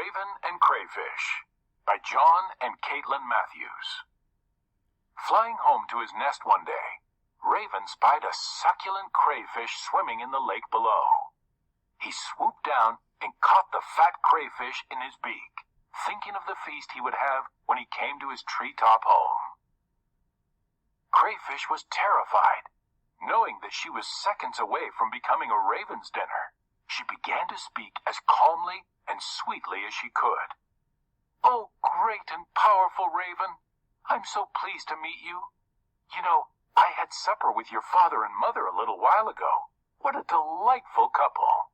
Raven and Crayfish by John and Caitlin Matthews. Flying home to his nest one day, Raven spied a succulent crayfish swimming in the lake below. He swooped down and caught the fat crayfish in his beak, thinking of the feast he would have when he came to his treetop home. Crayfish was terrified. Knowing that she was seconds away from becoming a raven's dinner, she began to speak as calmly and sweetly as she could. "Oh, great and powerful Raven, I'm so pleased to meet you. You know, I had supper with your father and mother a little while ago. What a delightful couple."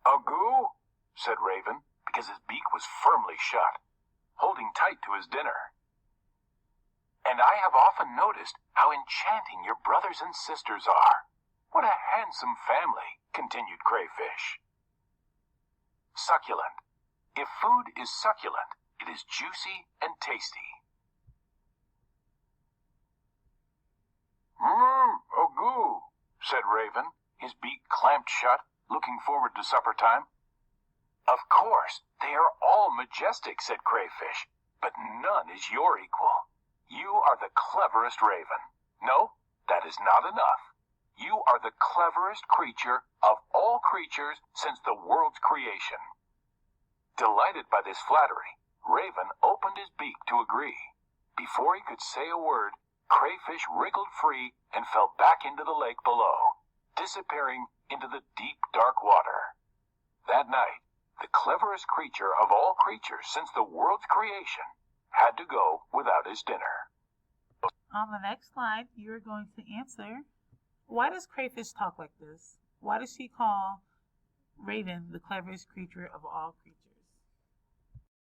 "Agoo," said Raven, because his beak was firmly shut, holding tight to his dinner. "And I have often noticed how enchanting your brothers and sisters are. What a handsome family," continued Crayfish. Succulent. If food is succulent, it is juicy and tasty. Agoo," said Raven, his beak clamped shut, looking forward to supper time. "Of course, they are all majestic," said Crayfish, "but none is your equal. You are the cleverest raven. No, that is not enough. You are the cleverest creature of all creatures since the world's creation." Delighted by this flattery, Raven opened his beak to agree. Before he could say a word, Crayfish wriggled free and fell back into the lake below, disappearing into the deep, dark water. That night, the cleverest creature of all creatures since the world's creation had to go without his dinner. On the next slide, you're going to answer, why does Crayfish talk like this? Why does she call Raven the cleverest creature of all creatures?